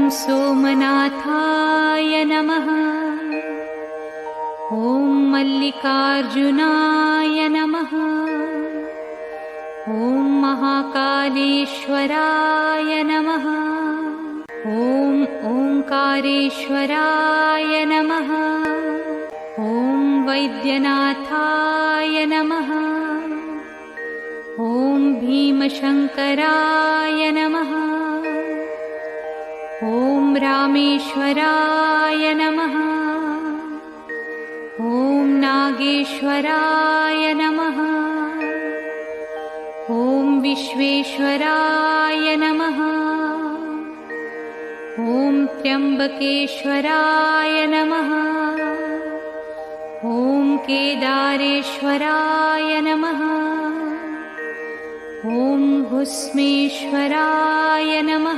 सोमनाथाय नमः। ॐ मल्लिकार्जुनाय नमः। ॐ महाकालेश्वराय नमः। ॐ ओंकारेश्वराय नमः। ॐ वैद्यनाथाय नमः। ॐ भीमशंकराय नमः। ॐ रामेश्वराय नमः। ॐ नागेश्वराय नमः। ॐ विश्वेश्वराय नमः। ॐ त्र्यंबकेश्वराय नमः। ॐ केदारेश्वराय नमः। ॐ भस्मेश्वराय नमः।